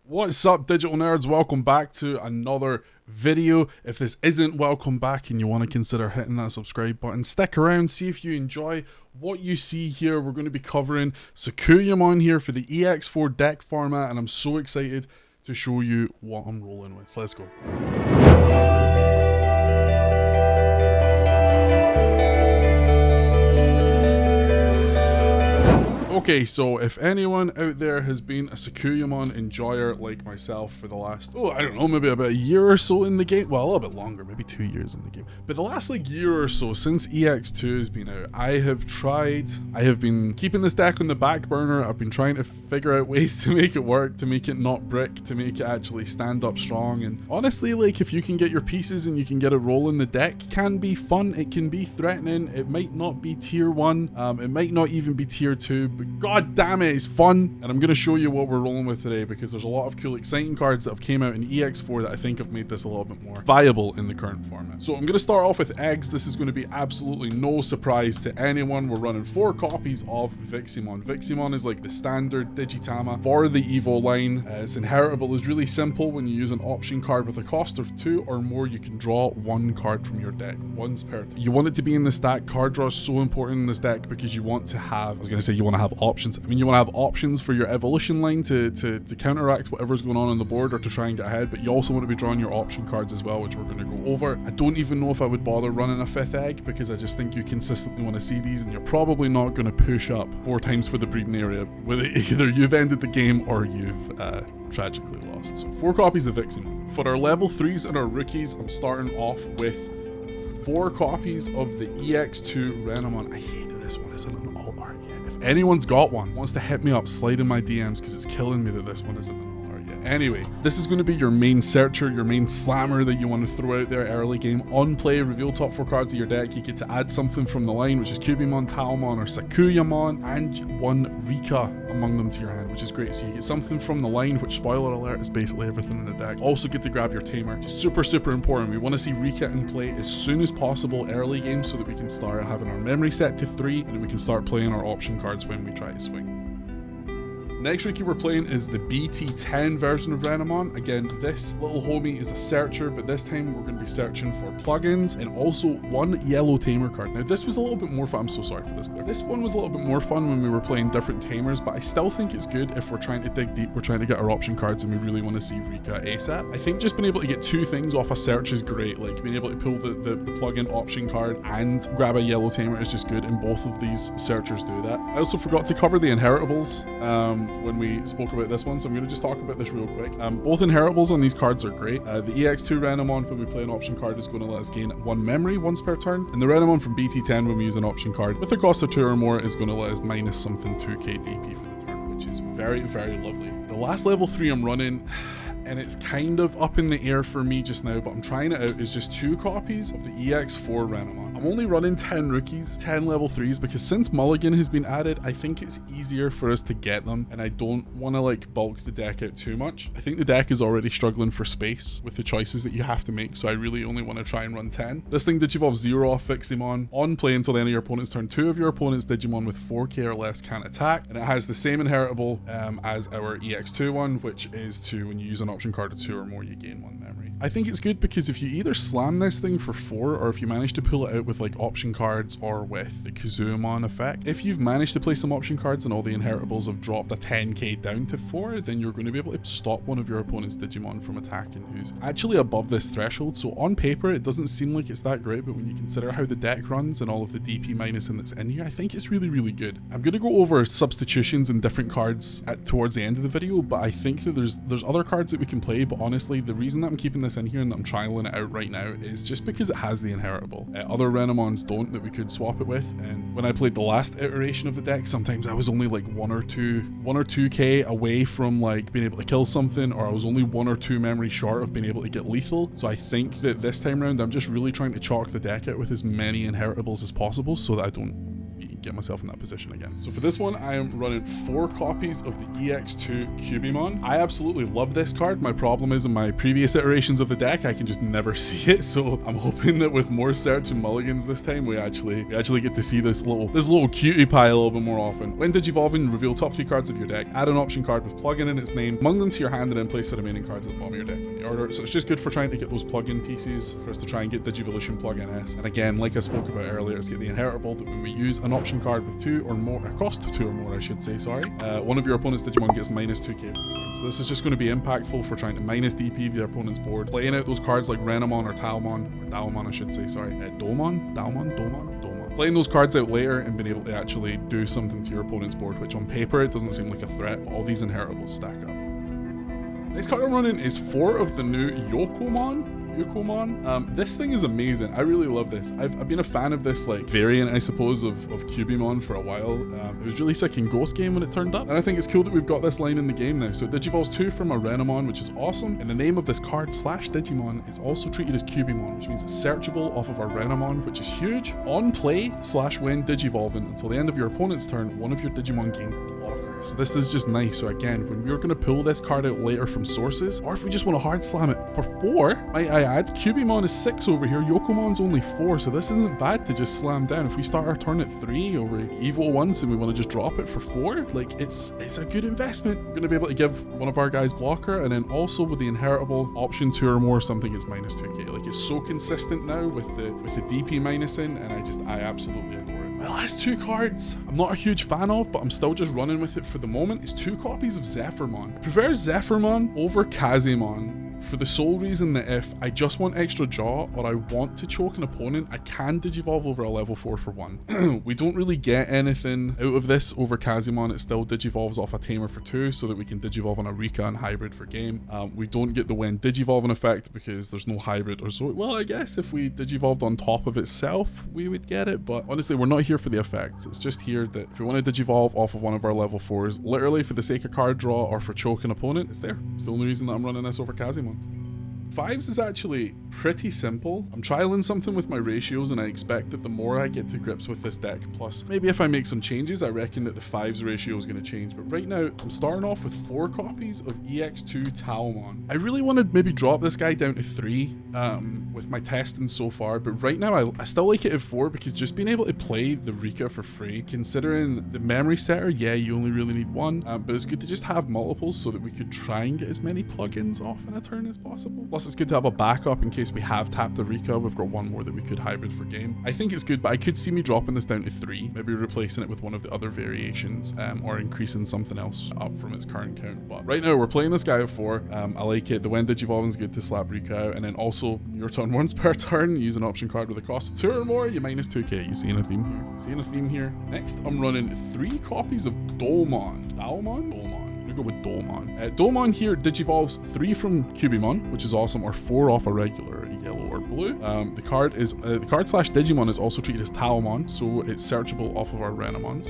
What's up, digital nerds? Welcome back to another video. If this isn't welcome back and you want to consider hitting that subscribe button, stick around, see if you enjoy what you see here. We're going to be covering Sakuyamon here for the EX4 deck format, and I'm so excited to show you what I'm rolling with. Let's go. Okay, so if anyone out there has been a Sakuyamon enjoyer like myself for the last, I don't know, maybe about a year or so in the game, well, a little bit longer, maybe 2 years in the game, but the last like year or so since EX2 has been out, I have been keeping this deck on the back burner. I've been trying to figure out ways to make it work, to make it not brick, to make it actually stand up strong, and honestly, like, if you can get your pieces and you can get it rolling, the deck can be fun, it can be threatening, it might not be tier 1, it might not even be tier 2, but god damn it, it's fun. And I'm going to show you what we're rolling with today, because there's a lot of cool exciting cards that have came out in EX4 that I think have made this a little bit more viable in the current format. So I'm going to start off with eggs. This is going to be absolutely no surprise to anyone. We're running 4 copies of Viximon. Viximon is like the standard Digitama for the Evo line. Its inheritable is really simple. When you use an option card with a cost of 2 or more, you can draw 1 card from your deck once per turn. You want it to be in the stack. Card draw is so important in this deck because you want to have, you want to have options. I mean, you want to have options for your evolution line to counteract whatever's going on the board or to try and get ahead, but you also want to be drawing your option cards as well, which we're going to go over. I don't even know if I would bother running a 5th egg, because I just think you consistently want to see these, and you're probably not going to push up 4 times for the breeding area with it. Either you've ended the game or you've tragically lost. So 4 copies of Viximon. For our level 3s and our rookies, I'm starting off with 4 copies of the EX2 Renamon. I hated this one isn't an alt art yet. If anyone's got one, wants to hit me up, slide in my DMs, because it's killing me that this one isn't an alt art yet. Anyway, this is going to be your main searcher, your main slammer that you want to throw out there early game. On play, reveal top 4 cards of your deck. You get to add something from the line, which is Cubimon, Talmon, or Sakuyamon, and 1 Rika among them to your hand, which is great. So you get something from the line, which, spoiler alert, is basically everything in the deck. Also get to grab your Tamer, which is super important. We want to see Rika in play as soon as possible early game, so that we can start having our memory set to 3, and we can start playing our option cards when we try to swing. Next Riki we're playing is the BT10 version of Renamon. Again, this little homie is a searcher, but this time we're going to be searching for plugins and also 1 yellow Tamer card. Now, this was a little bit more fun. I'm so sorry for this, Claire. This one was a little bit more fun when we were playing different Tamers, but I still think it's good if we're trying to dig deep, we're trying to get our option cards, and we really want to see Rika ASAP. I think just being able to get 2 things off a search is great. Like, being able to pull the plugin option card and grab a yellow Tamer is just good, and both of these searchers do that. I also forgot to cover the inheritables when we spoke about this one, so I'm going to just talk about this real quick. Both inheritables on these cards are great. The EX2 Renamon, when we play an option card, is going to let us gain 1 memory once per turn, and the Renamon from BT10, when we use an option card with a cost of 2 or more, is going to let us minus something 2k DP for the turn, which is very lovely. The last level 3 I'm running, and it's kind of up in the air for me just now, but I'm trying it out, is just 2 copies of the EX4 Renamon. I'm only running 10 rookies, 10 level 3s, because since Mulligan has been added, I think it's easier for us to get them, and I don't want to like bulk the deck out too much. I think the deck is already struggling for space with the choices that you have to make, so I really only want to try and run 10. This thing Digivolve 0 off Viximon. On play until the end of your opponent's turn, 2 of your opponent's Digimon with 4k or less can attack, and it has the same inheritable as our EX2 one, which is to, when you use an option card of 2 or more, you gain 1 memory. I think it's good because if you either slam this thing for 4, or if you manage to pull it out with like option cards or with the KUZUHAMON effect, if you've managed to play some option cards and all the inheritables have dropped a 10k down to 4, then you're going to be able to stop one of your opponent's Digimon from attacking who's actually above this threshold. So on paper, it doesn't seem like it's that great, but when you consider how the deck runs and all of the DP minus that's in here, I think it's really good. I'm going to go over substitutions and different cards towards the end of the video, but I think that there's other cards that we can play, but honestly, the reason that I'm keeping this in here and that I'm trialing it out right now is just because it has the inheritable. Other Renamons don't that we could swap it with, and when I played the last iteration of the deck, sometimes I was only like 1 or 2k away from like being able to kill something, or I was only 1 or 2 memory short of being able to get lethal. So I think that this time around, I'm just really trying to chalk the deck out with as many inheritables as possible so that I don't get myself in that position again. So for this one, I am running 4 copies of the EX2 Cubimon. I absolutely love this card. My problem is in my previous iterations of the deck, I can just never see it. So I'm hoping that with more search and mulligans this time, we actually get to see this little cutie pie a little bit more often. When digivolving, reveal top 3 cards of your deck. Add an option card with plugin in its name among them to your hand, and then place the remaining cards at the bottom of your deck in the order. So it's just good for trying to get those plugin pieces for us to try and get Digivolution plugin S. And again, like I spoke about earlier, it's get the inheritable that when we use an option card with 2 or more, a cost 2 or more, I should say, sorry, one of your opponent's Digimon gets minus 2k. So this is just going to be impactful for trying to minus DP their opponent's board, playing out those cards like Renamon or Daomon, I should say, sorry, Domon. Playing those cards out later and being able to actually do something to your opponent's board, which on paper it doesn't seem like a threat, but all these inheritables stack up. Next card I'm running is 4 of the new Yokomon. This thing is amazing. I really love this. I've been a fan of this like variant, I suppose, of Cubimon for a while. It was really sick in Ghost Game when it turned up, and I think it's cool that we've got this line in the game now. So Digivolves 2 from a Renamon, which is awesome, and the name of this card /Digimon is also treated as Cubimon, which means it's searchable off of our Renamon, which is huge. On play /when Digivolving until the end of your opponent's turn, one of your Digimon gains blocker. So this is just nice. So again, when we're going to pull this card out later from sources, or if we just want to hard slam it for 4, might I add, Cubimon is 6 over here, Yokomon's only 4, so this isn't bad to just slam down. If we start our turn at 3 or we evo once and we want to just drop it for 4, like it's a good investment. We're going to be able to give one of our guys blocker, and then also with the inheritable option 2 or more, something is minus 2k. Like it's so consistent now with the DP minusing, and I absolutely adore it. My last 2 cards I'm not a huge fan of, but I'm still just running with it for the moment, is 2 copies of Zephyrmon. I prefer Zephyrmon over Kazemon for the sole reason that if I just want extra jaw or I want to choke an opponent, I can digivolve over a level 4 for 1. We don't really get anything out of this over Kazemon. It still digivolves off a Tamer for 2 so that we can digivolve on a Rika and hybrid for game. We don't get the when digivolving effect because there's no hybrid or so. Well, I guess if we digivolved on top of itself, we would get it, but honestly, we're not here for the effects. It's just here that if we want to digivolve off of one of our level 4s, literally for the sake of card draw or for choke an opponent, it's there. It's the only reason that I'm running this over Kazemon. 5s is actually pretty simple. I'm trialing something with my ratios, and I expect that the more I get to grips with this deck, plus maybe if I make some changes, I reckon that the 5s ratio is going to change. But right now, I'm starting off with 4 copies of EX2 Taomon. I really want to maybe drop this guy down to 3 with my testing so far, but right now I still like it at 4 because just being able to play the Rika for free, considering the memory setter, yeah, you only really need 1, but it's good to just have multiples so that we could try and get as many plugins off in a turn as possible. Plus, it's good to have a backup in case we have tapped the Rika. We've got 1 more that we could hybrid for game. I think it's good, but I could see me dropping this down to 3, maybe replacing it with one of the other variations, or increasing something else up from its current count. But right now we're playing this guy at 4. I like it. The when digivolving is good to slap Rika out, and then also your turn once per turn, use an option card with a cost of 2 or more, you minus 2k. You seeing a theme here? Seeing a theme here? Next, I'm running 3 copies of Domon. Go with Domon. Domon here digivolves 3 from Cubimon, which is awesome, or 4 off a regular yellow or blue. The card /Digimon is also treated as Taomon, so it's searchable off of our Renamons.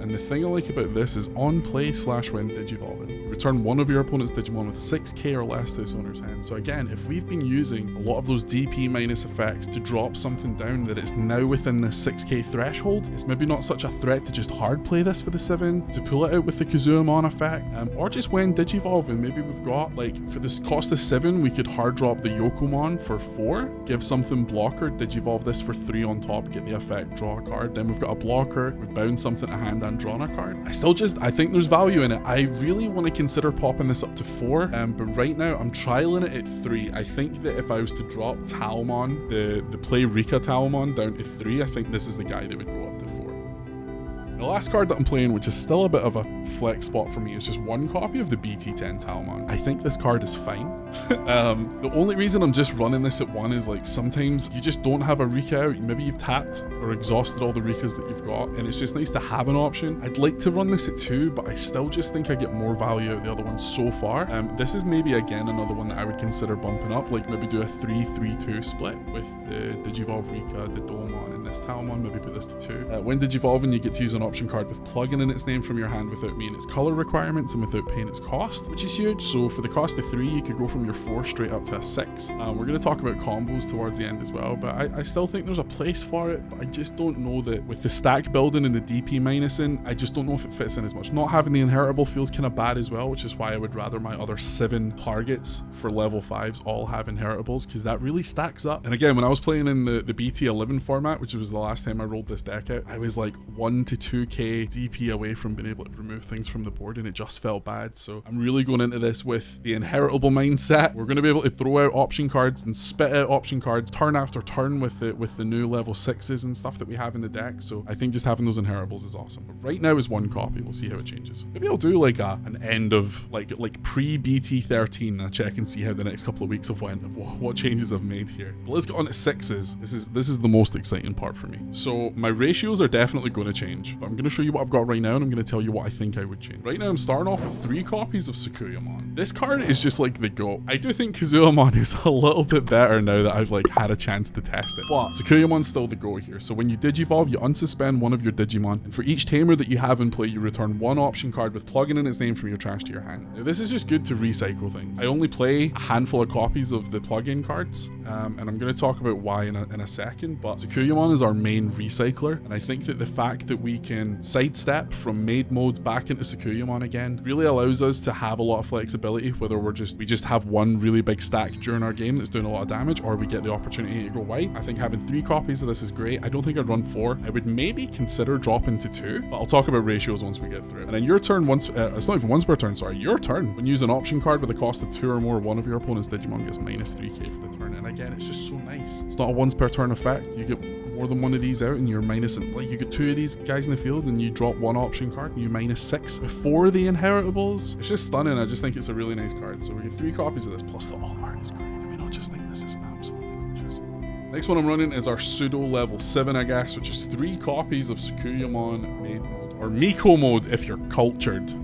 And the thing I like about this is on play /when digivolving, return one of your opponent's Digimon with 6k or less to its owner's hand. So again, if we've been using a lot of those DP minus effects to drop something down that it's now within the 6k threshold, it's maybe not such a threat to just hard play this for the 7, to pull it out with the KUZUHAMON effect, or just when digivolving, maybe we've got, like, for this cost of 7, we could hard drop the Yokomon for 4, give something blocker, digivolve this for 3 on top, get the effect, draw a card, then we've got a blocker, we've bound something to hand and drawn a card. I think there's value in it. I really want to consider popping this up to 4, but right now I'm trialing it at 3. I think that if I was to drop Taomon, the play Rika Taomon down to 3, I think this is the guy that would go up to 4. The last card that I'm playing, which is still a bit of a flex spot for me, is just 1 copy of the BT10 Taomon. I think this card is fine. The only reason I'm just running this at 1 is, like, sometimes you just don't have a Rika out. Maybe you've tapped or exhausted all the Rikas that you've got, and it's just nice to have an option. I'd like to run this at 2, but I still just think I get more value out of the other ones so far. This is maybe, again, another one that I would consider bumping up, like maybe do a 3-3-2 split with the Digivolve Rika, the Domon, and this Taomon, maybe put this to 2. When digivolving, you get to use an option card with plugin in its name from your hand without meeting its color requirements and without paying its cost, which is huge. So for the cost of 3, you could go from your 4 straight up to a 6. We're going to talk about combos towards the end as well, but I still think there's a place for it, but I just don't know that with the stack building and the DP minusing, I just don't know if it fits in as much. Not having the inheritable feels kind of bad as well, which is why I would rather my other 7 targets for level 5s all have inheritables, because that really stacks up. And again, when I was playing in the BT11 format, which was the last time I rolled this deck out, I was like 1 to 2k DP away from being able to remove things from the board, and it just felt bad. So I'm really going into this with the inheritable mindset. We're going to be able to throw out option cards and spit out option cards turn after turn with the new level 6s and stuff that we have in the deck. So I think just having those inheritables is awesome. But right now is 1 copy. We'll see how it changes. Maybe I'll do like an end of like pre BT13 and check and see how the next couple of weeks have went, of what changes I've made here. But let's get on to 6s. This is the most exciting part for me. So my ratios are definitely going to change, but I'm going to show you what I've got right now, and I'm going to tell you what I think I would change. Right now I'm starting off with 3 copies of Sakuyamon. This card is just like the GOAT. I do think KUZUHAMON is a little bit better now that I've like had a chance to test it, but Sakuyamon's still the GOAT here. So when you digivolve, you unsuspend one of your Digimon, and for each tamer that you have in play, you return 1 option card with plugin in its name from your trash to your hand. Now this is just good to recycle things. I only play a handful of copies of the plugin cards, and I'm going to talk about why in a second, but Sakuyamon is our main recycler, and I think that the fact that we can sidestep from maid mode back into Sakuyamon again really allows us to have a lot of flexibility, whether we just have 1 really big stack during our game that's doing a lot of damage, or we get the opportunity to go white. I think having 3 copies of this is great. I don't think I'd run 4. I would maybe consider dropping to 2, but I'll talk about ratios once we get through it. And then your turn, it's not even once per turn, sorry, your turn. When you use an option card with a cost of 2 or more, one of your opponent's Digimon gets minus 3k for the turn. And again, it's just so nice. It's not a once per turn effect. You get more than 1 of these out and you're minusing, like you get 2 of these guys in the field and you drop 1 option card and you minus 6 before the inheritables. It's just stunning. I just think it's a really nice card. So we get 3 copies of this, plus the all art is great. Do we not just think this is absolutely gorgeous? Next one I'm running is our pseudo level 7, I guess, which is 3 copies of Sakuyamon maid mode, or Miko mode if you're cultured.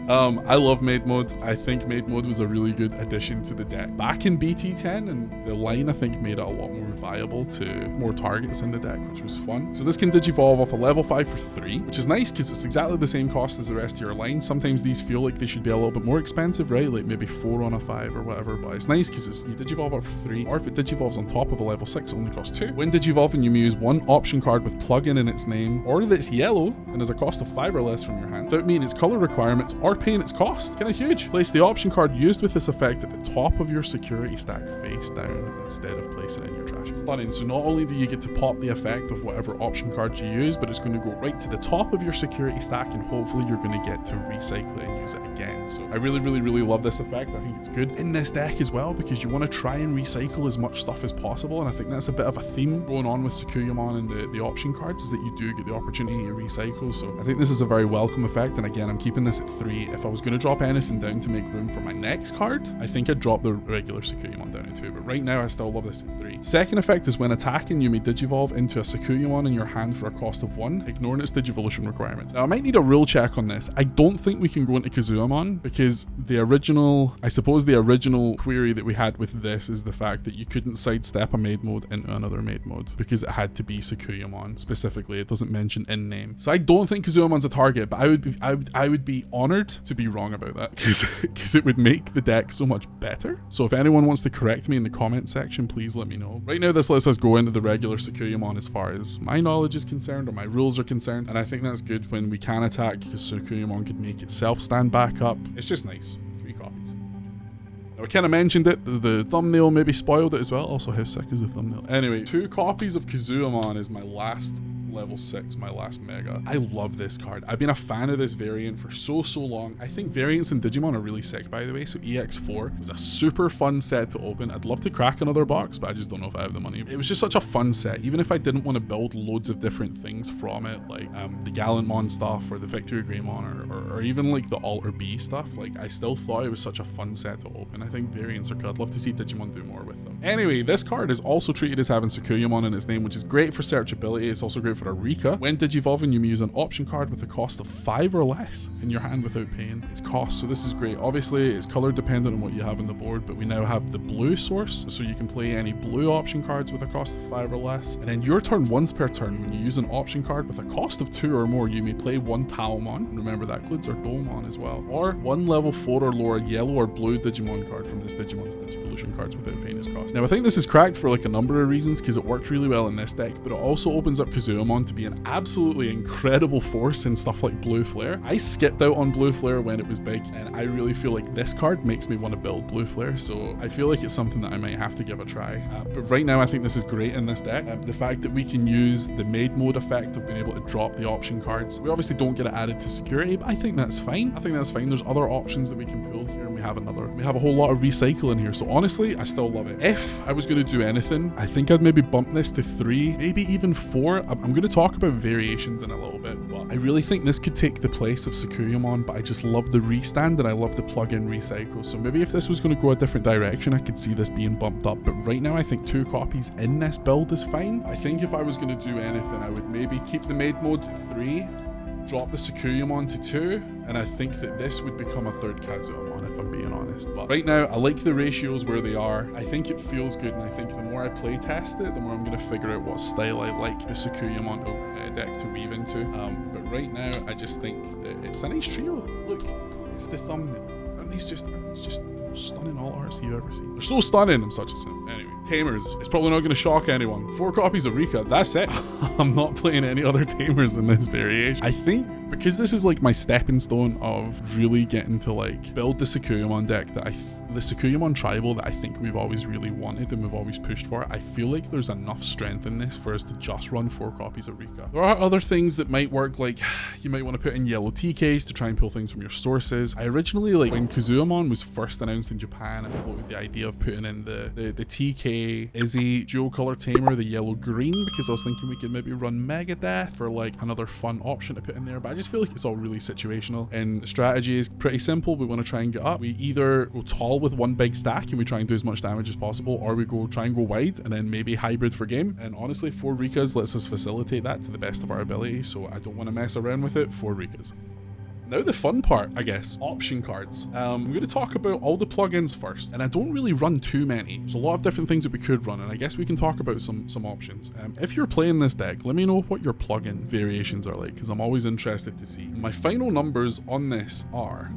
I love maid mode. I think maid mode was a really good addition to the deck back in BT10, and the line I think made it a lot more viable to more targets in the deck, which was fun. So this can digivolve off a level 5 for 3, which is nice because it's exactly the same cost as the rest of your line. Sometimes these feel like they should be a little bit more expensive, right? Like maybe 4 on a 5 or whatever, but it's nice because you digivolve it for 3, or if it digivolves on top of a level 6, it only costs 2. When digivolving, you may use 1 option card with plugin in its name, or that's yellow and has a cost of 5 or less from your hand, without meeting its color requirements or paying its cost. Kind of huge. Place the option card used with this effect at the top of your security stack face down instead of placing it in your trash. Stunning. So not only do you get to pop the effect of whatever option card you use, but it's going to go right to the top of your security stack, and hopefully you're going to get to recycle it and use it again. So I really love this effect. I think it's good in this deck as well because you want to try and recycle as much stuff as possible, and I think that's a bit of a theme going on with Sakuyamon and the option cards, is that you do get the opportunity to recycle. So I think this is a very welcome effect, and again, I'm keeping this at 3. If I was going to drop anything down to make room for my next card, I think I'd drop the regular Sakuyamon down to 2, but right now I still love this at 3. Second effect is when attacking, you may digivolve into a Sakuyamon in your hand for a cost of 1, ignoring its digivolution requirements. Now I might need a rule check on this. I don't think we can go into KUZUHAMON because the original query that we had with this is the fact that you couldn't sidestep a maid mode into another maid mode because it had to be Sakuyamon specifically. It doesn't mention in name. So I don't think KUZUHAMON's a target, but I would be honored to be wrong about that because it would make the deck so much better. So if anyone wants to correct me in the comment section, please let me know. Right now this lets us go into the regular Sakuyamon as far as my knowledge is concerned, or my rules are concerned, and I think that's good when we can attack because Sakuyamon could make itself stand back up. It's just nice. 3 copies. Now I kind of mentioned it, the thumbnail maybe spoiled it as well. Also, how sick is the thumbnail? Anyway, 2 copies of KUZUHAMON is my last level 6, my last mega. I love this card. I've been a fan of this variant for so long. I think variants in Digimon are really sick, by the way. So EX4 was a super fun set to open. I'd love to crack another box, but I just don't know if I have the money. It was just such a fun set, even if I didn't want to build loads of different things from it, like the Gallantmon stuff or the Victory Greymon or even like the Alter B stuff. Like I still thought it was such a fun set to open. I think variants are good. I'd love to see Digimon do more with them. Anyway, this card is also treated as having Sakuyamon in its name, which is great for searchability. It's also great for for a Rika. When digivolving, you may use an option card with a cost of 5 or less in your hand without paying its cost. So this is great. Obviously, it's color dependent on what you have on the board, but we now have the blue source, so you can play any blue option cards with a cost of 5 or less. And then your turn, once per turn, when you use an option card with a cost of 2 or more, you may play one Talmon. Remember, that includes our Domon as well. Or one level 4 or lower yellow or blue Digimon card from this Digimon's Digivolution cards without paying its cost. Now, I think this is cracked for like a number of reasons, because it works really well in this deck, but it also opens up KUZUHAMON to be an absolutely incredible force in stuff like Blue Flare. I skipped out on Blue Flare when it was big, and I really feel like this card makes me want to build Blue Flare, so I feel like it's something that I might have to give a try. But right now, I think this is great in this deck. The fact that we can use the maid mode effect of being able to drop the option cards. We obviously don't get it added to security, but I think that's fine. I think that's fine. There's other options that we can pull here, and we have a whole lot of recycle in here. So honestly, I still love it. If I was going to do anything, I think I'd maybe bump this to 3, maybe even 4. I'm going to talk about variations in a little bit, but I really think this could take the place of Sakuyamon, but I just love the restand and I love the plug-in recycle. So maybe if this was going to go a different direction, I could see this being bumped up. But right now, I think 2 copies in this build is fine. I think if I was going to do anything, I would maybe keep the maid modes at 3, drop the Sakuyamon to 2, and I think that this would become a third KUZUHAMON, if I'm being honest. But right now, I like the ratios where they are. I think it feels good, and I think the more I play test it, the more I'm going to figure out what style I like the Sakuyamon deck to weave into. But right now, I just think that it's a nice trio. Look, it's the thumbnail. And he's just stunning all arts you've ever seen. They're so stunning. I'm such a simp. Anyway, Tamers. It's probably not going to shock anyone. 4 copies of Rika. That's it. I'm not playing any other Tamers in this variation. I think because this is like my stepping stone of really getting to like build the Sakuyamon deck that the Sakuyamon tribal that I think we've always really wanted and we've always pushed for. I feel like there's enough strength in this for us to just run 4 copies of Rika. There are other things that might work, like you might want to put in yellow TKs to try and pull things from your sources. I originally, like when KUZUHAMON was first announced in Japan, I floated the idea of putting in the TK Izzy dual color tamer, the yellow green, because I was thinking we could maybe run Megadeth for like another fun option to put in there. But I just feel like it's all really situational, and strategy is pretty simple. We want to try and get up. We either go tall with one big stack and we try and do as much damage as possible, or we try and go wide and then maybe hybrid for game. And honestly, 4 Rikas lets us facilitate that to the best of our ability, so I don't want to mess around with it. 4 Rikas. Now the fun part, I guess, option cards. I'm going to talk about all the plugins first, and I don't really run too many. There's a lot of different things that we could run, and I guess we can talk about some options. If you're playing this deck, let me know what your plugin variations are like, because I'm always interested to see. My final numbers on this are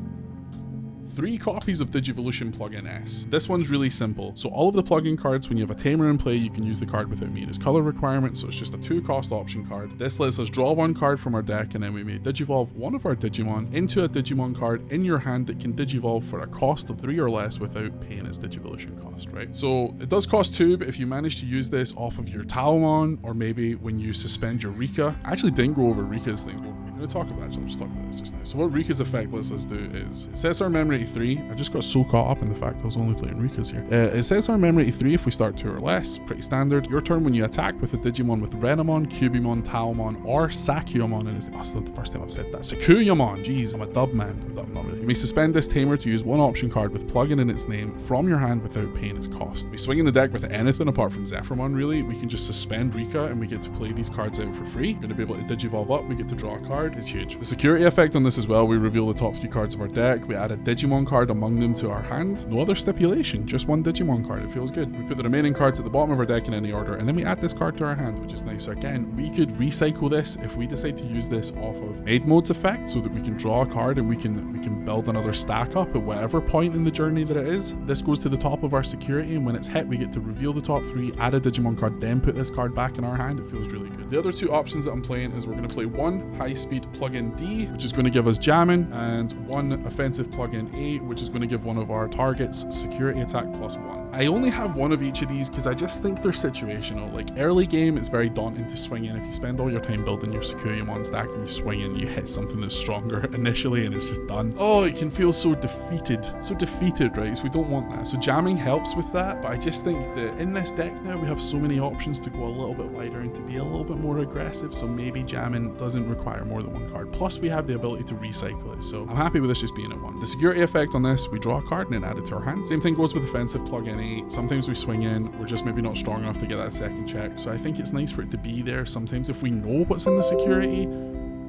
3 copies of Digivolution plugin S. This one's really simple. So all of the plugin cards, when you have a tamer in play, you can use the card without meeting its color requirement, so it's just a 2 cost option card. This lets us draw 1 card from our deck, and then we may digivolve one of our Digimon into a Digimon card in your hand that can digivolve for a cost of 3 or less without paying its Digivolution cost, right? So it does cost 2, but if you manage to use this off of your Talmon, or maybe when you suspend your Rika, I actually didn't go over Rika's thing. We're going to talk about that, so I'll just talk about this just now. So what Rika's effect lets us do is, it sets our memory to 3. I just got so caught up in the fact I was only playing Rikas here. It sets our memory to 3 if we start 2 or less, pretty standard. Your turn when you attack with a Digimon with Renamon, Cubimon, Talmon, or Sakuyamon, and it's not the first time I've said that. Sakuyamon! Jeez, I'm a dub man. I'm not really. You may suspend this tamer to use 1 option card with plugin in its name from your hand without paying its cost. We swing in the deck with anything apart from Zephyrmon, really. We can just suspend Rika and we get to play these cards out for free. We're going to be able to digivolve up, we get to draw a card. It's huge. The security effect on this as well, we reveal the top 3 cards of our deck. We add a Digimon card among them to our hand. No other stipulation, just 1 Digimon card. It feels good. We put the remaining cards at the bottom of our deck in any order, and then we add this card to our hand, which is nice. So again, we could recycle this if we decide to use this off of Maid Mode's effect, so that we can draw a card and we can build another stack up at whatever point in the journey that it is. This goes to the top of our security, and when it's hit, we get to reveal the top 3, add a Digimon card, then put this card back in our hand. It feels really good. The other 2 options that I'm playing is we're going to play 1 high-speed plugin D, which is going to give us jamming, and 1 offensive plugin A, which is going to give one of our targets security attack +1. I only have 1 of each of these because I just think they're situational. Like early game, it's very daunting to swing in. If you spend all your time building your Sakuyamon stack and you swing in, you hit something that's stronger initially and it's just done. Oh, it can feel so defeated, right? So we don't want that. So jamming helps with that, but I just think that in this deck now, we have so many options to go a little bit wider and to be a little bit more aggressive. So maybe jamming doesn't require more than the one card. Plus we have the ability to recycle it, so I'm happy with this just being in one. The security effect on this, we draw a card and then add it to our hand. Same thing goes with offensive plug in 8. Sometimes we swing in, we're just maybe not strong enough to get that second check, so I think it's nice for it to be there. Sometimes if we know what's in the security,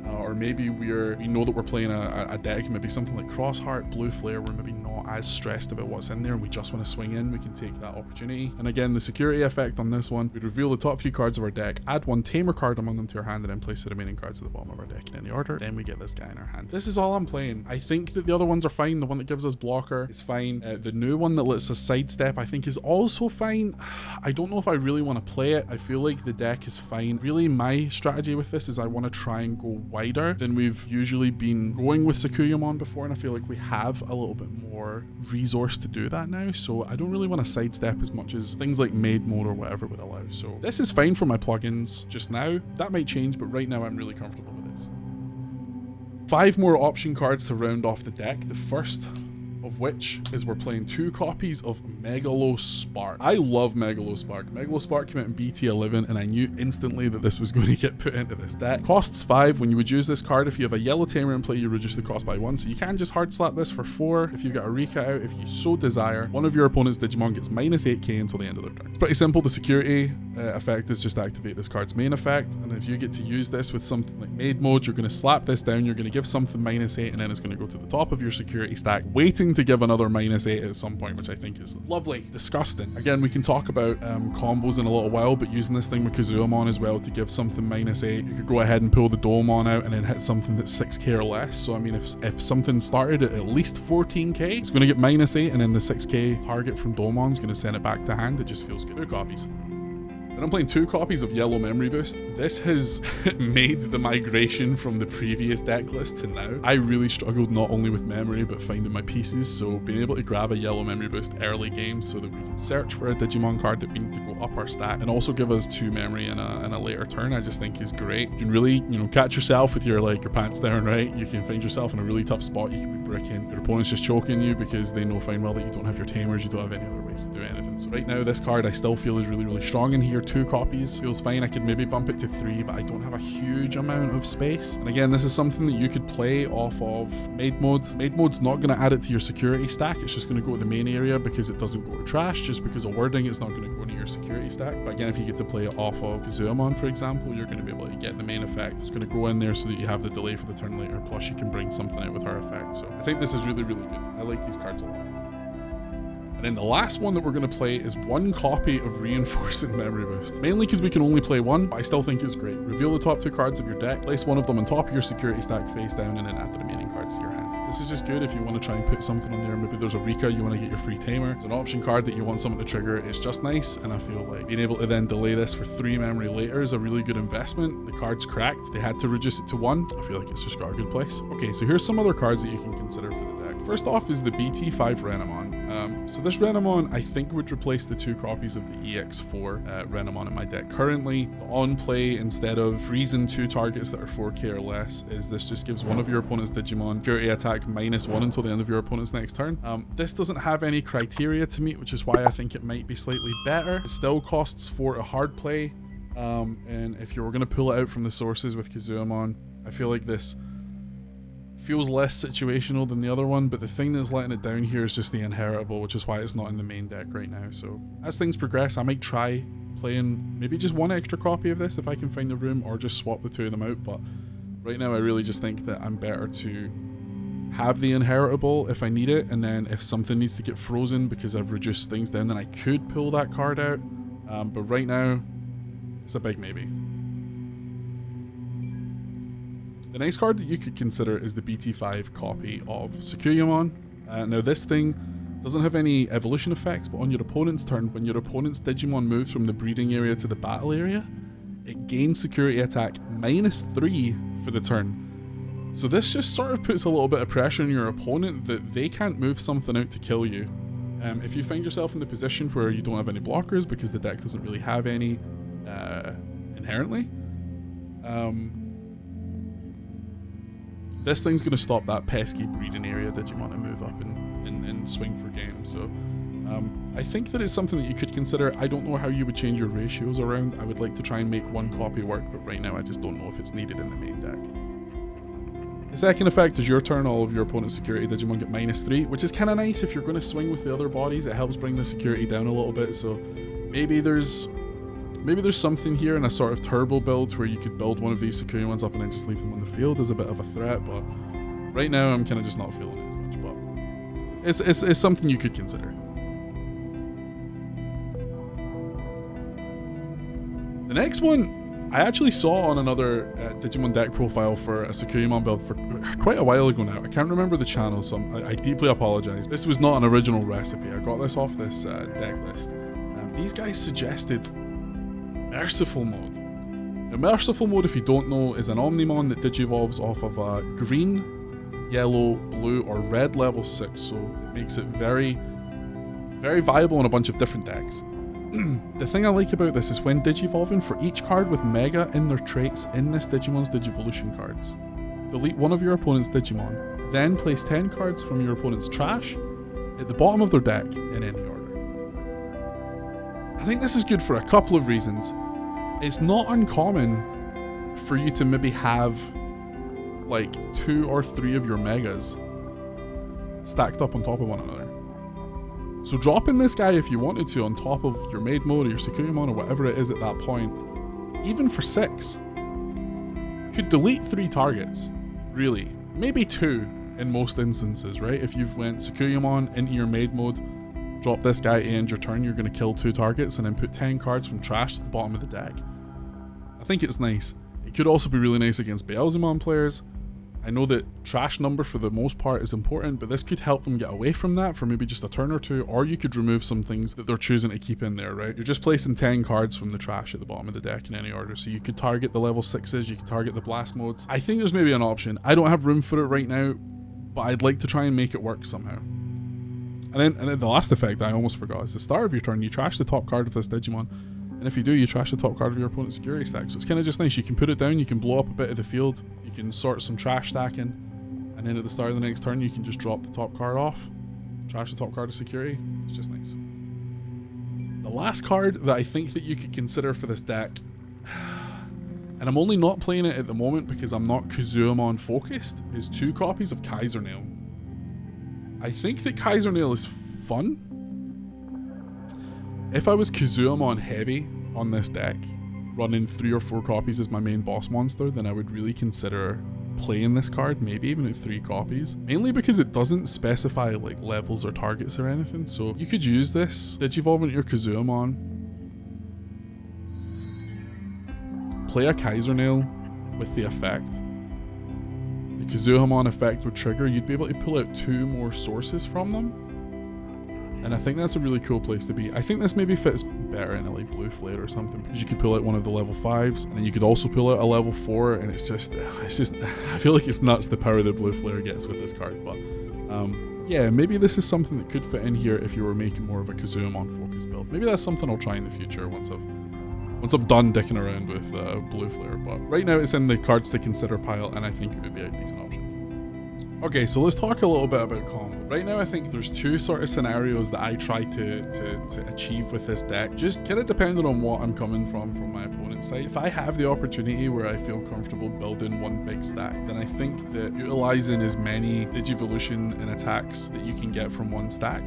or maybe we know that we're playing a deck, maybe something like Crossheart, Blue Flare, we're maybe not as stressed about what's in there and we just want to swing in, we can take that opportunity. And again, the security effect on this one, we reveal the top 3 cards of our deck, add 1 Tamer card among them to our hand, and then place the remaining cards at the bottom of our deck in any order. Then we get this guy in our hand. This is all I'm playing. I think that the other ones are fine. The one that gives us blocker is fine. The new one that lets us sidestep, I think, is also fine. I don't know if I really want to play it. I feel like the deck is fine. Really, my strategy with this is I want to try and go wider than we've usually been going with Sakuyamon before, and I feel like we have a little bit more resource to do that now, so I don't really want to sidestep as much as things like maid mode or whatever would allow. So this is fine for my plugins just now. That might change, but right now I'm really comfortable with this. 5 more option cards to round off the deck. The first of which is we're playing 2 copies of Megalospark. I love Megalospark. Megalospark came out in BT11 and I knew instantly that this was going to get put into this deck. Costs 5. When you would use this card, if you have a yellow Tamer in play, you reduce the cost by 1. So you can just hard slap this for 4 if you've got a Rika out. If you so desire, one of your opponent's Digimon gets minus 8k until the end of their turn. It's pretty simple. The security effect is just activate this card's main effect, and if you get to use this with something like maid mode, you're going to slap this down, you're going to give something minus 8, and then it's going to go to the top of your security stack, waiting to give another minus 8 at some point, which I think is lovely. Disgusting. Again, we can talk about combos in a little while, but using this thing with KUZUHAMON as well to give something minus 8, you could go ahead and pull the Domon out and then hit something that's 6k or less. So I mean, if something started at least 14k, it's going to get minus 8, and then the 6k target from Domon's going to send it back to hand. It just feels good. 2 copies. And I'm playing 2 copies of Yellow Memory Boost. This has made the migration from the previous deck list to now. I really struggled not only with memory, but finding my pieces, so being able to grab a Yellow Memory Boost early game so that we can search for a Digimon card that we need to go up our stack and also give us 2 memory in a later turn, I just think is great. You can really, you know, catch yourself with your pants down, right? You can find yourself in a really tough spot. You can be bricking. Your opponent's just choking you because they know fine well that you don't have your Tamers, you don't have any other ways to do anything. So right now, this card I still feel is really, really strong in here. 2 copies feels fine. I could maybe bump it to 3, but I don't have a huge amount of space. And again, this is something that you could play off of maid mode. Maid mode's not going to add it to your security stack. It's just going to go to the main area because it doesn't go to trash. Just because of wording, it's not going to go into your security stack. But again, if you get to play it off of KUZUHAMON, for example, you're going to be able to get the main effect. It's going to go in there so that you have the delay for the turn later. Plus, you can bring something out with her effect. So I think this is really, really good. I like these cards a lot. And then the last one that we're going to play is 1 copy of Reinforcing Memory Boost. Mainly because we can only play 1, but I still think it's great. Reveal the top 2 cards of your deck, place one of them on top of your security stack face down, and then add the remaining cards to your hand. This is just good if you want to try and put something on there. Maybe there's a Rika, you want to get your free Tamer. It's an option card that you want something to trigger. It's just nice, and I feel like being able to then delay this for 3 memory later is a really good investment. The card's cracked. They had to reduce it to 1. I feel like it's just got a good place. Okay, so here's some other cards that you can consider for the deck. First off is the BT5 Renamon. So this Renamon, I think, would replace the 2 copies of the EX4 Renamon in my deck currently. On play, instead of freezing 2 targets that are 4k or less, is this just gives one of your opponent's Digimon security attack -1 until the end of your opponent's next turn. This doesn't have any criteria to meet, which is why I think it might be slightly better. It still costs 4 to hard play, and if you were going to pull it out from the sources with KUZUHAMON, I feel like this feels less situational than the other one, but the thing that's letting it down here is just the inheritable, which is why it's not in the main deck right now. So as things progress, I might try playing maybe just 1 extra copy of this if I can find the room, or just swap the 2 of them out. But right now I really just think that I'm better to have the inheritable if I need it, and then if something needs to get frozen because I've reduced things down, then I could pull that card out. But right now it's a big maybe. The next card that you could consider is the BT5 copy of Sakuyamon. Now this thing doesn't have any evolution effects, but on your opponent's turn, when your opponent's Digimon moves from the breeding area to the battle area, it gains security attack -3 for the turn. So this just sort of puts a little bit of pressure on your opponent that they can't move something out to kill you. If you find yourself in the position where you don't have any blockers because the deck doesn't really have any inherently, this thing's going to stop that pesky breeding area Digimon to move up and swing for game. So I think that it's something that you could consider. I don't know how you would change your ratios around. I would like to try and make 1 copy work, but right now I just don't know if it's needed in the main deck. The second effect is your turn, all of your opponent's security Digimon get -3, which is kind of nice if you're going to swing with the other bodies. It helps bring the security down a little bit, so maybe there's something here in a sort of turbo build where you could build one of these Sakuyamons up and then just leave them on the field as a bit of a threat, but right now I'm kind of just not feeling it as much, but it's something you could consider. The next one I actually saw on another Digimon deck profile for a Sakuyamon build for quite a while ago now. I can't remember the channel, so I deeply apologize. This was not an original recipe. I got this off this deck list. These guys suggested Merciful Mode. Now, Merciful Mode, if you don't know, is an Omnimon that digivolves off of a green, yellow, blue, or red level 6, so it makes it very, very viable in a bunch of different decks. The thing I like about this is when digivolving, for each card with Mega in their traits in this Digimon's Digivolution cards, delete one of your opponent's Digimon, then place 10 cards from your opponent's trash at the bottom of their deck in any order. I think this is good for a couple of reasons. It's not uncommon for you to maybe have like 2 or 3 of your Megas stacked up on top of one another. So dropping this guy if you wanted to on top of your Maid Mode or your Sakuyamon or whatever it is at that point, even for 6, could delete 3 targets, really. Maybe 2 in most instances, right? If you've went Sakuyamon into your Maid Mode, drop this guy, end your turn, you're going to kill 2 targets and then put 10 cards from trash to the bottom of the deck. I think it's nice. It could also be really nice against Beelzemon players. I know that trash number for the most part is important, but this could help them get away from that for maybe just a turn or 2, or you could remove some things that they're choosing to keep in there, right? You're just placing 10 cards from the trash at the bottom of the deck in any order, so you could target the level 6s, you could target the blast modes. I think there's maybe an option. I don't have room for it right now, but I'd like to try and make it work somehow. And then the last effect I almost forgot is the start of your turn, you trash the top card of this Digimon. And if you do, you trash the top card of your opponent's security stack. So it's kind of just nice. You can put it down, you can blow up a bit of the field, you can sort some trash stacking, and then at the start of the next turn, you can just drop the top card off, trash the top card of security. It's just nice. The last card that I think that you could consider for this deck, and I'm only not playing it at the moment because I'm not KUZUHAMON focused, is 2 copies of Kaisernail. I think that Kaisernail is fun. If I was KUZUHAMON heavy on this deck, running 3 or 4 copies as my main boss monster, then I would really consider playing this card, maybe even at 3 copies. Mainly because it doesn't specify like levels or targets or anything, so you could use this, digivolve into your KUZUHAMON, play a Kaisernail with the effect. The KUZUHAMON effect would trigger, you'd be able to pull out 2 more sources from them. And I think that's a really cool place to be. I think this maybe fits better in a like blue flare or something, because you could pull out one of the level 5s, and then you could also pull out a level 4, and it's just, I feel like it's nuts the power that blue flare gets with this card. But yeah, maybe this is something that could fit in here if you were making more of a KUZUHAMON focus build. Maybe that's something I'll try in the future once I'm done dicking around with blue flare. But right now it's in the cards to consider pile, and I think it would be a decent option. Okay, so let's talk a little bit about combo. Right now I think there's 2 sort of scenarios that I try to achieve with this deck, just kind of depending on what I'm coming from my opponent's side. If I have the opportunity where I feel comfortable building one big stack, then I think that utilizing as many Digivolution and attacks that you can get from one stack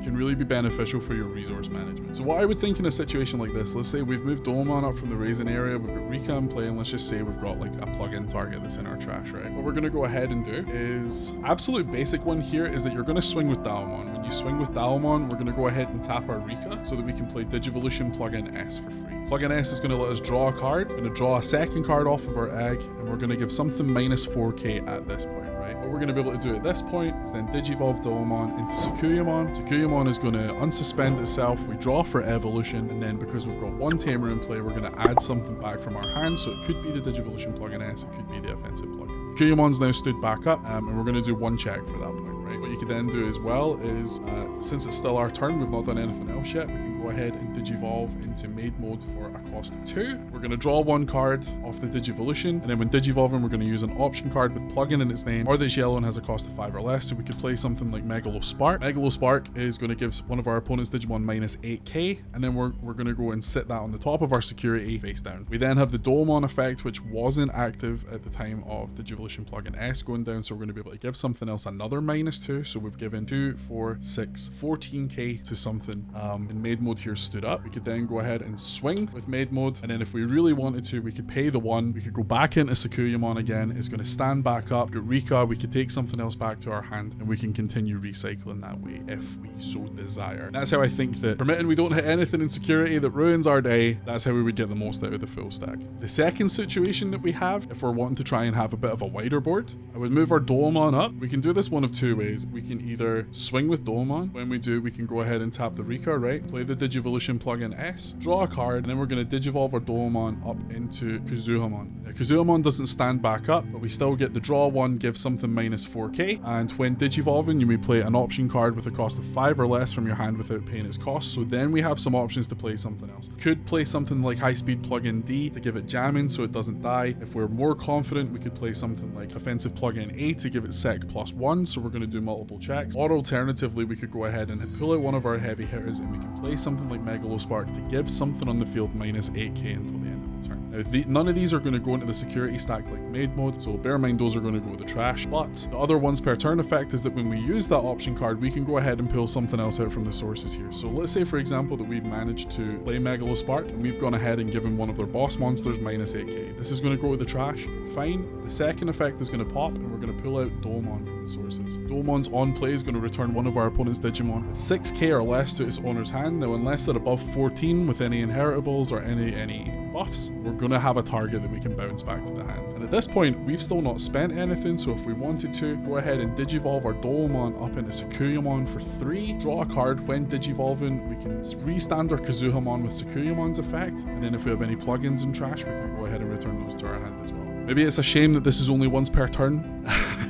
can really be beneficial for your resource management. So what I would think in a situation like this, let's say we've moved Domon up from the Raisin area, we've got Rika in play, and let's just say we've got like a plug-in target that's in our trash, right? What we're going to go ahead and do is, absolute basic one here is that you're going to swing with Daomon. When you swing with Daomon, we're going to go ahead and tap our Rika so that we can play Digivolution plug-in S for free. Plug-in S is going to let us draw a card, we're going to draw a second card off of our egg, and we're going to give something minus 4k at this point, right? What we're going to be able to do at this point is then Digivolve Daomon into Sakuyamon. Sakuyamon is going to unsuspend itself, we draw for evolution, and then because we've got 1 Tamer in play, we're going to add something back from our hand, so it could be the Digivolution plug-in S, it could be the offensive plug-in. Sakuyamon's now stood back up, and we're going to do 1 check for that point, right? What you you could then do as well is, since it's still our turn, we've not done anything else yet, we can go ahead and digivolve into maid mode for a cost of 2. We're going to draw 1 card off the Digivolution, and then when digivolving, we're going to use an option card with plugin in its name, or that's yellow and has a cost of 5 or less. So we could play something like Megalospark. Megalospark is going to give one of our opponent's Digimon minus 8k, and then we're going to go and sit that on the top of our security face down. We then have the Domon effect, which wasn't active at the time of Digivolution plugin S going down, so we're going to be able to give something else another -2. So we've given 2, 4, 6, 14k to something. And maid mode here stood up. We could then go ahead and swing with maid mode, and then if we really wanted to, we could pay the 1. We could go back into Sakuyamon again. It's going to stand back up. Eureka, we could take something else back to our hand, and we can continue recycling that way if we so desire. And that's how I think that, permitting we don't hit anything in security that ruins our day, that's how we would get the most out of the full stack. The second situation that we have, if we're wanting to try and have a bit of a wider board, I would move our Domon up. We can do this one of 2 ways. We can either swing with Domon. When we do, we can go ahead and tap the Rika, right? Play the Digivolution plugin S, draw a card, and then we're going to digivolve our Domon up into KUZUHAMON. Now, KUZUHAMON doesn't stand back up, but we still get the draw 1, give something -4k, and when digivolving, you may play an option card with a cost of 5 or less from your hand without paying its cost. So then we have some options to play something else. Could play something like high speed plugin D to give it jamming so it doesn't die. If we're more confident, we could play something like offensive plugin A to give it sec +1, so we're going to do multiple checks. Or alternatively, we could go ahead and pull out one of our heavy hitters, and we can play something like Megalospark to give something on the field -8k until the end of the turn. Now, none of these are going to go into the security stack like maid mode, so bear in mind those are going to go to the trash. But the other once per turn effect is that when we use that option card, we can go ahead and pull something else out from the sources here. So let's say, for example, that we've managed to play Megalospark, and we've gone ahead and given one of their boss monsters -8k. This is going to go to the trash. Fine. The second effect is going to pop, and we're going to pull out Domon from the sources. Domon's on play is going to return one of our opponent's Digimon with 6k or less to its owner's hand. Now, unless they're above 14 with any inheritables or any buffs, we're going to have a target that we can bounce back to the hand. And at this point, we've still not spent anything, so if we wanted to, go ahead and digivolve our Domon up into Sakuyamon for 3, draw a card. When digivolving, we can restand our KUZUHAMON with Sakuyamon's effect, and then if we have any plugins in trash, we can go ahead and return those to our hand as well. Maybe it's a shame that this is only once per turn.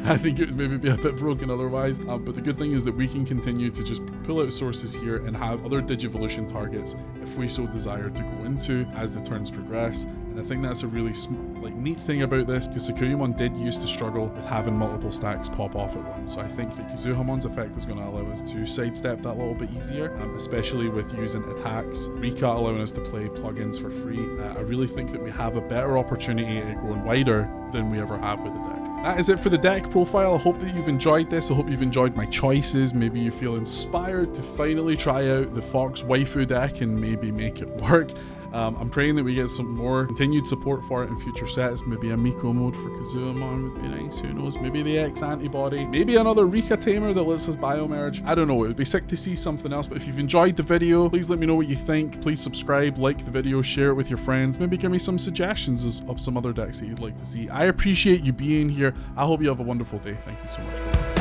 I think it would maybe be a bit broken otherwise, but the good thing is that we can continue to just pull out sources here and have other Digivolution targets if we so desire to go into as the turns progress. And I think that's a really neat thing about this, because Sakuyamon did used to struggle with having multiple stacks pop off at once. So I think that KUZUHAMON's effect is going to allow us to sidestep that a little bit easier, especially with using attacks, Rika allowing us to play plugins for free. I really think that we have a better opportunity at going wider than we ever have with the deck. That is it for the deck profile. I hope that you've enjoyed this. I hope you've enjoyed my choices. Maybe you feel inspired to finally try out the Fox waifu deck and maybe make it work. I'm praying that we get some more continued support for it in future sets. Maybe a Miko mode for KUZUHAMON would be nice. Who knows? Maybe the X antibody. Maybe another Rika tamer that lets us biomerge. I don't know. It would be sick to see something else. But if you've enjoyed the video, please let me know what you think. Please subscribe, like the video, share it with your friends. Maybe give me some suggestions of some other decks that you'd like to see. I appreciate you being here. I hope you have a wonderful day. Thank you so much for watching.